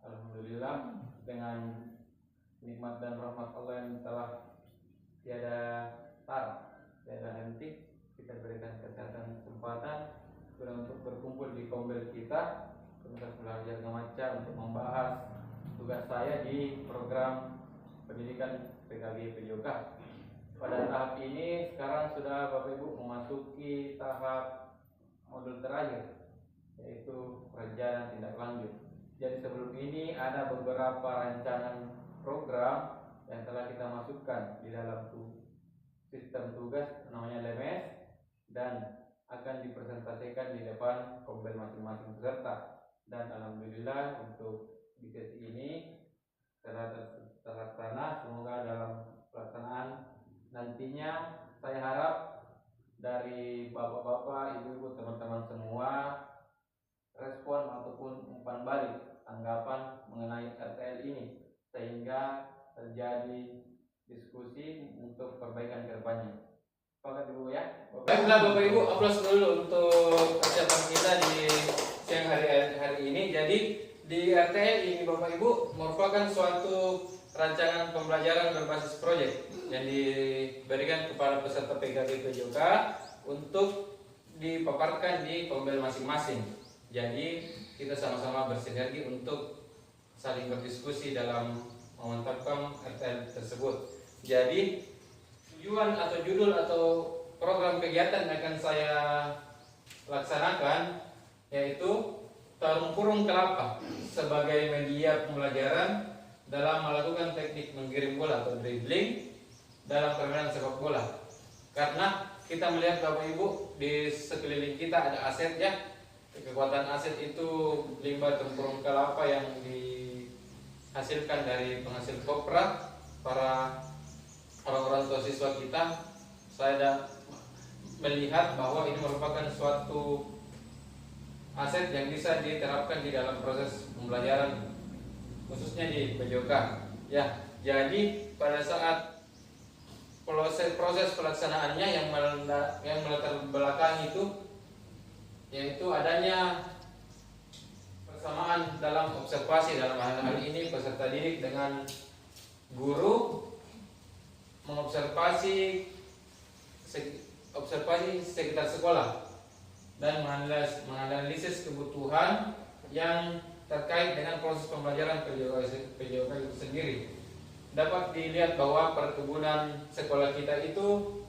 Alhamdulillah, dengan nikmat dan rahmat Allah yang telah tiada tar, tiada henti, kita berikan kesehatan kesempatan untuk berkumpul di kombel kita untuk belajar ngaca untuk membahas tugas saya di program pendidikan PKG PJOK. Pada tahap ini sekarang sudah Bapak Ibu memasuki tahap modul terakhir, yaitu perencanaan tindak lanjut. Jadi sebelum ini ada beberapa rancangan program yang telah kita masukkan di dalam sistem tugas namanya LMS dan akan dipresentasikan di depan kombel masing-masing peserta. Dan alhamdulillah untuk di sesi ini telah terlaksana. Semoga dalam pelaksanaan nantinya saya harap dari bapak-bapak, ibu-ibu, teman-teman semua respon ataupun umpan balik tanggapan mengenai RTL ini sehingga terjadi diskusi untuk perbaikan ke depannya. Sepakat dulu ya. Baiklah Bapak Ibu, aplaus dulu untuk persiapan kita di siang hari ini. Jadi di RTL ini Bapak Ibu merupakan suatu rancangan pembelajaran berbasis proyek yang diberikan kepada peserta PKG PJOK untuk dipaparkan di kombel masing-masing. Jadi kita sama-sama bersinergi untuk saling berdiskusi dalam memantapkan RTL tersebut. Jadi tujuan atau judul atau program kegiatan yang akan saya laksanakan yaitu Tarung Kurung Kelapa sebagai media pembelajaran dalam melakukan teknik menggiring bola atau dribbling dalam permainan sepak bola. Karena kita melihat Bapak Ibu di sekeliling kita ada aset ya. Kekuatan aset itu limbah tempurung kelapa yang dihasilkan dari penghasil kopra para orang-orang tua siswa kita. Saya melihat bahwa ini merupakan suatu aset yang bisa diterapkan di dalam proses pembelajaran khususnya di PJOK ya. Jadi pada saat proses pelaksanaannya yang melatar belakangi itu yaitu adanya persamaan dalam observasi. Dalam hal ini peserta didik dengan guru mengobservasi sekitar sekolah dan menganalisis kebutuhan yang terkait dengan proses pembelajaran PJOK itu sendiri. Dapat dilihat bahwa perkebunan sekolah kita itu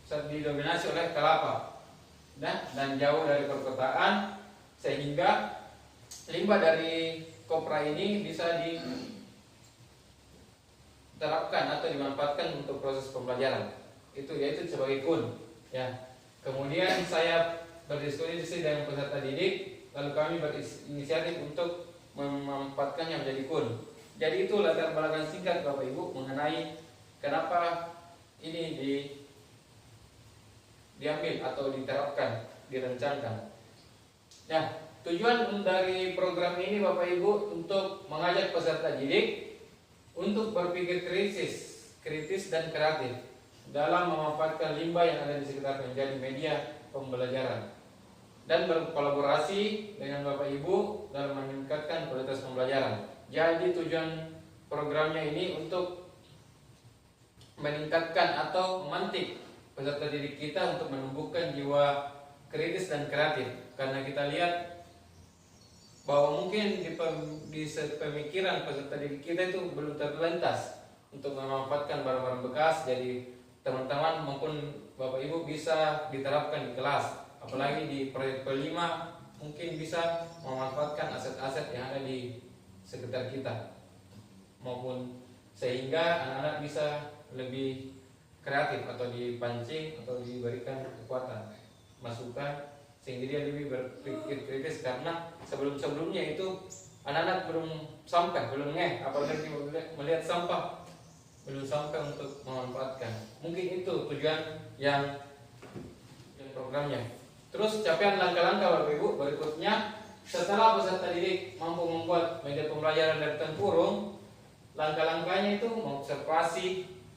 didominasi oleh kelapa dan jauh dari perkotaan, sehingga limbah dari kopra ini bisa diterapkan atau dimanfaatkan untuk proses pembelajaran itu, yaitu sebagai kun ya. Kemudian saya berdiskusi dengan peserta didik, lalu kami berinisiatif untuk memanfaatkannya menjadi kun. Jadi itu latar belakang singkat Bapak Ibu mengenai kenapa ini diambil atau diterapkan, dirancangkan. Nah, tujuan dari program ini Bapak Ibu untuk mengajak peserta didik untuk berpikir kritis dan kreatif dalam memanfaatkan limbah yang ada di sekitar menjadi media pembelajaran dan berkolaborasi dengan Bapak Ibu dalam meningkatkan kualitas pembelajaran. Jadi tujuan programnya ini untuk meningkatkan atau memantik peserta didik kita untuk menumbuhkan jiwa kritis dan kreatif, karena kita lihat bahwa mungkin di pemikiran peserta didik kita itu belum terlintas untuk memanfaatkan barang-barang bekas. Jadi teman-teman maupun Bapak Ibu bisa diterapkan di kelas, apalagi di proyek kelima mungkin bisa memanfaatkan aset-aset yang ada di sekitar kita, maupun sehingga anak-anak bisa lebih kreatif atau dipancing atau diberikan kekuatan masukan sehingga dia lebih berpikir kritis, karena sebelumnya itu anak-anak belum sampai, apalagi melihat sampah belum sampai untuk memanfaatkan. Mungkin itu tujuan yang programnya. Terus capaian langkah-langkah Bapak Ibu berikutnya, setelah peserta didik mampu membuat media pembelajaran dari tempurung, langkah-langkahnya itu mengobservasi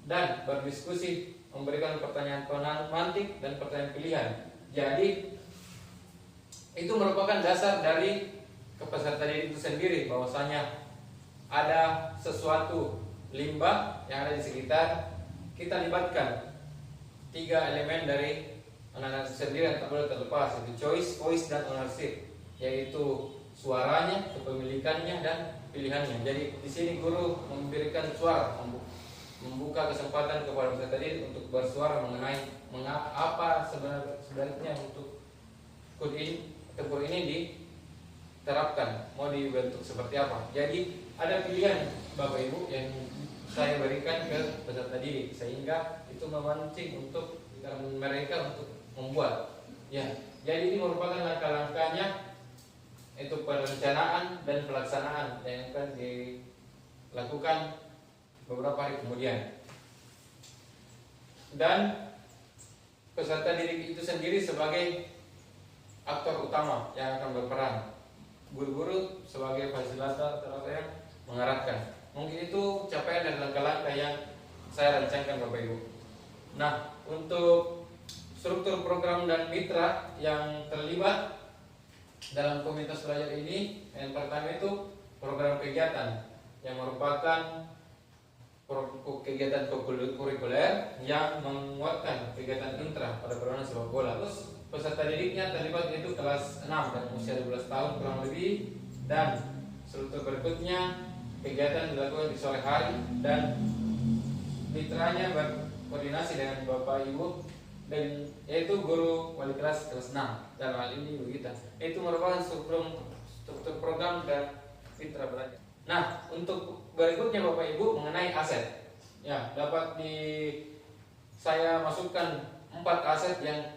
dan berdiskusi, memberikan pertanyaan pemantik dan pertanyaan pilihan. Jadi itu merupakan dasar dari peserta didik itu sendiri, bahwasanya ada sesuatu limbah yang ada di sekitar, kita libatkan 3 elemen dari anak-anak sendiri yang tak boleh terlepas, itu choice, voice, dan ownership, yaitu suaranya, kepemilikannya, dan pilihannya. Jadi di sini guru memberikan suara, membuka kesempatan kepada peserta didik untuk bersuara mengenai apa sebenarnya untuk kur ini diterapkan, mau dibentuk seperti apa. Jadi ada pilihan Bapak Ibu yang saya berikan ke peserta didik, sehingga itu memancing untuk mereka untuk membuat. Ya, jadi ini merupakan langkah-langkahnya, itu perencanaan dan pelaksanaan yang akan dilakukan beberapa hari kemudian. Dan peserta didik itu sendiri sebagai aktor utama yang akan berperan. Guru-guru sebagai fasilitator yang mengarahkan. Mungkin itu capaian dan langkah-langkah yang saya rancangkan Bapak Ibu. Nah, untuk struktur program dan mitra yang terlibat dalam komunitas belajar ini, yang pertama itu program kegiatan yang merupakan kegiatan kurikuler yang menguatkan kegiatan intra pada permainan sepak bola. Terus peserta didiknya terlibat yaitu kelas 6 dan usia 12 tahun kurang lebih, dan struktur berikutnya kegiatan dilakukan di sore hari, dan mitranya berkoordinasi dengan Bapak Ibu, dan yaitu guru wali kelas 6 dalam hal ini begitu. Itu merupakan struktur program dan mitra belajar. Nah, untuk berikutnya Bapak Ibu mengenai aset, ya dapat saya masukkan 4 aset yang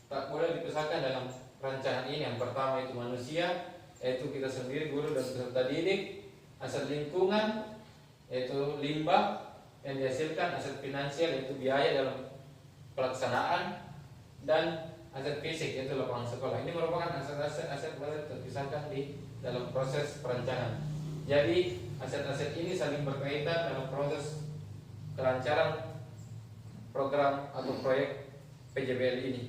tak boleh dipisahkan dalam rancangan ini. Yang pertama itu manusia, yaitu kita sendiri, guru dan peserta didik. Aset lingkungan, yaitu limbah yang dihasilkan. Aset finansial, yaitu biaya dalam pelaksanaan. Dan aset fisik, yaitu lapangan sekolah. Ini merupakan aset-aset boleh terpisahkan di dalam proses perencanaan. Jadi aset-aset ini saling berkaitan dalam proses kelancaran program atau proyek PJBL ini.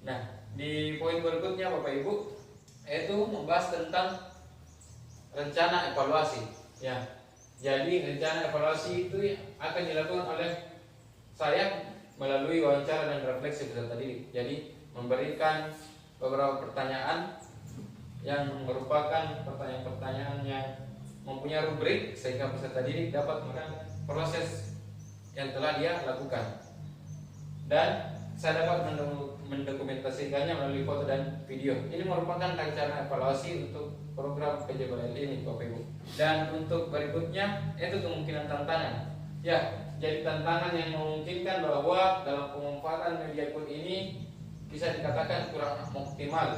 Nah, di poin berikutnya Bapak Ibu, yaitu membahas tentang rencana evaluasi. Ya, jadi rencana evaluasi itu akan dilakukan oleh saya melalui wawancara dan refleksi peserta didik. Jadi memberikan beberapa pertanyaan yang merupakan pertanyaan-pertanyaan yang mempunyai rubrik, sehingga peserta didik dapat melihat proses yang telah dia lakukan. Dan saya dapat mendokumentasikannya melalui foto dan video. Ini merupakan rencana evaluasi untuk program PJBL ini Bapak Ibu. Dan untuk berikutnya itu kemungkinan tantangan. Ya, jadi tantangan yang memungkinkan bahwa dalam pemanfaatan media kun ini bisa dikatakan kurang optimal,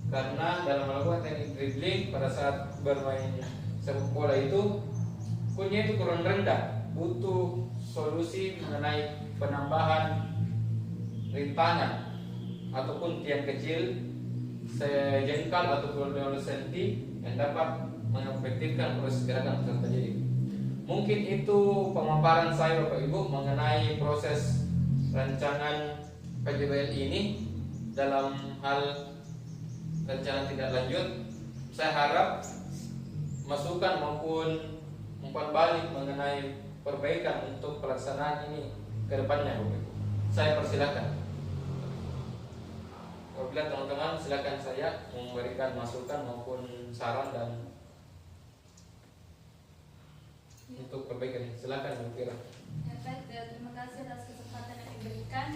karena dalam melakukan teknik dribbling pada saat bermain sepak bola itu kunnya itu kurang rendah, butuh solusi mengenai penambahan rintangan ataupun tiang kecil sejengkal ataupun 12 cm yang dapat mengefektifkan proses gerakan peserta didik. Mungkin itu pemaparan saya Bapak Ibu mengenai proses rancangan PJBL ini dalam hal rencana tindak lanjut. Saya harap masukan maupun umpan balik mengenai perbaikan untuk pelaksanaan ini ke depannya Bapak Ibu. Saya persilakan. Apabila teman-teman silakan saya memberikan masukan maupun saran dan untuk perbaikan. Silakan Bu Kira. Baik, terima kasih atas kesempatan yang diberikan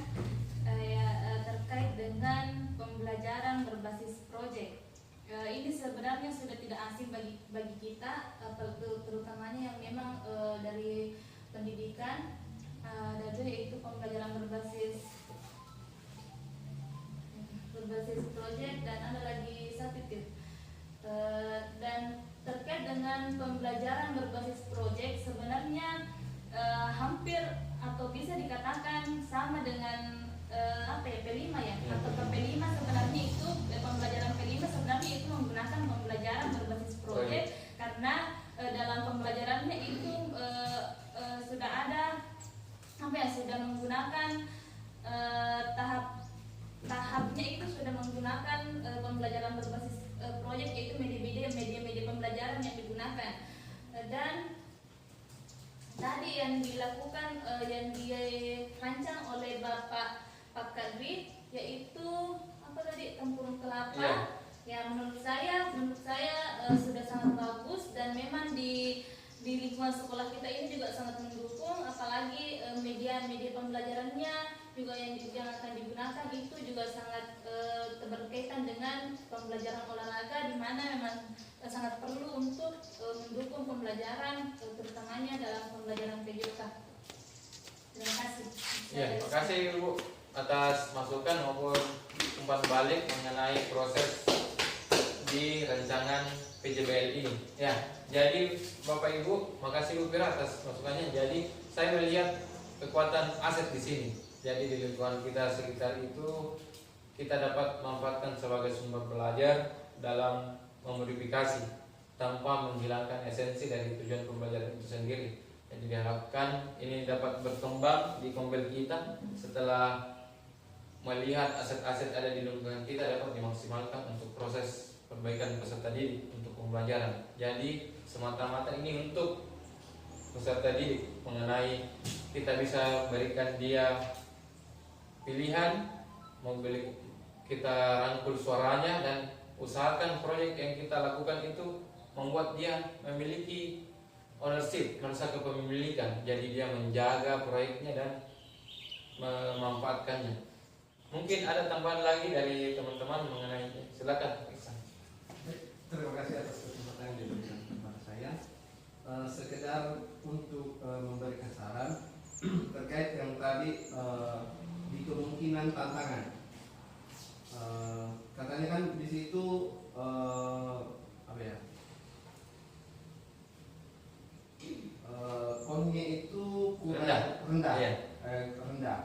terkait dengan pembelajaran berbasis proyek. Ini sebenarnya sudah tidak asing bagi kita, terutamanya yang memang dari pendidikan, yaitu pembelajaran berbasis proyek, dan ada lagi satu tip. Dan terkait dengan pembelajaran berbasis proyek, sebenarnya hampir atau bisa dikatakan sama dengan P5 ya, atau P5 sebenarnya itu pembelajaran P5 sebenarnya itu menggunakan pembelajaran berbasis proyek, karena dalam pembelajarannya itu sudah ada sudah menggunakan tahapnya itu sudah menggunakan pembelajaran berbasis proyek, yaitu media-media pembelajaran yang digunakan. Dan tadi yang dilakukan yang dirancang oleh Bapak Pak Kadri, yaitu apa tadi, tempurung kelapa. Iya. Ya, menurut saya sudah sangat bagus, dan memang di lingkungan sekolah kita ini juga sangat mendukung, apalagi media pembelajarannya juga yang akan digunakan itu juga sangat berkaitan dengan pembelajaran olahraga, di mana memang sangat perlu untuk mendukung pembelajaran, terutamanya dalam pembelajaran PJK. Terima kasih. Ya, terima kasih Ibu atas masukan maupun umpan balik mengenai proses di rancangan PJBL ini. Ya, jadi Bapak Ibu, makasih Bu Pira atas masukannya. Jadi saya melihat kekuatan aset di sini. Jadi di lingkungan kita sekitar itu kita dapat memanfaatkan sebagai sumber belajar dalam memodifikasi tanpa menghilangkan esensi dari tujuan pembelajaran itu sendiri. Jadi diharapkan ini dapat berkembang di Kombel kita setelah melihat aset-aset ada di lingkungan kita dapat dimaksimalkan untuk proses perbaikan peserta didik untuk pembelajaran. Jadi semata-mata ini untuk peserta didik mengenai kita bisa berikan dia pilihan, mau beli kita rangkul suaranya dan usahakan proyek yang kita lakukan itu membuat dia memiliki ownership, merasa kepemilikan. Jadi dia menjaga proyeknya dan memanfaatkannya. Mungkin ada tambahan lagi dari teman-teman mengenai, silakan Iksan. Terima kasih atas kesempatan yang diberikan kepada saya. Sekedar untuk memberikan saran terkait yang tadi di kemungkinan tantangan. Katanya kan di situ apa ya? Ponnya itu kurang rendah. Iya. Rendah.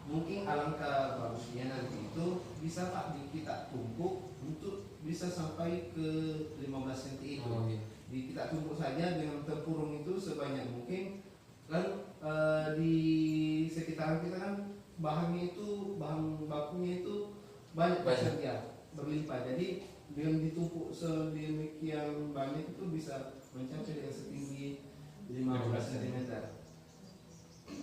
Mungkin alangkah bagusnya nanti itu bisa Pak kita tumpuk untuk bisa sampai ke 15 cm itu. Oh, iya. Kita tumpuk saja dengan tempurung itu sebanyak mungkin. Kan di sekitaran kita kan bahan bakunya itu banyak tersedia, berlimpah. Jadi dengan ditumpuk sedemikian banyak itu bisa mencapai dengan setinggi 15 cm.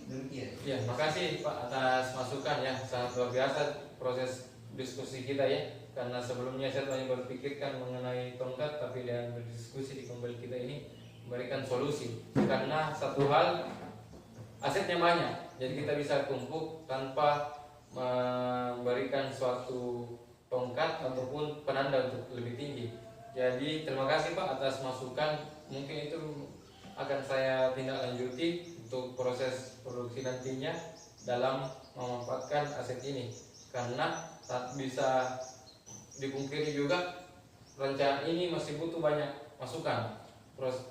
Demikian. Ya, makasih Pak atas masukan ya, sangat luar biasa proses diskusi kita ya. Karena sebelumnya saya hanya berpikirkan mengenai tongkat, tapi dengan berdiskusi di Kombel kita ini memberikan solusi. Karena satu hal, asetnya banyak, jadi kita bisa tumpuk tanpa memberikan suatu tongkat ataupun penanda untuk lebih tinggi. Jadi terima kasih Pak atas masukan. Mungkin itu akan saya tindak lanjuti untuk proses produksi nantinya dalam memanfaatkan aset ini. Karena tak bisa dipungkiri juga rencana ini masih butuh banyak masukan,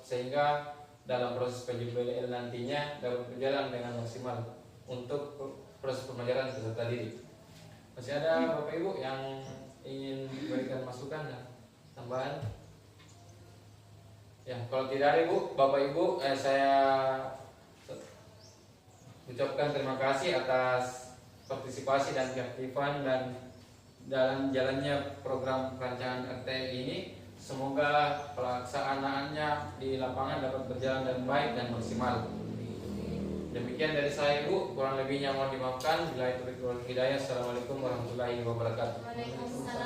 sehingga dalam proses PJBL nantinya dapat berjalan dengan maksimal untuk proses pembelajaran peserta didik. Masih ada Bapak Ibu yang ingin memberikan masukan dan tambahan? Ya, kalau tidak ada Ibu, Bapak Ibu, saya ucapkan terima kasih atas partisipasi dan keaktifan dan dalam jalannya program perancangan RT ini. Semoga pelaksanaannya di lapangan dapat berjalan dengan baik dan maksimal. Demikian dari saya Ibu, kurang lebihnya mohon dimaafkan. Bila itu hidayah. Assalamualaikum warahmatullahi wabarakatuh. Waalaikumsalam.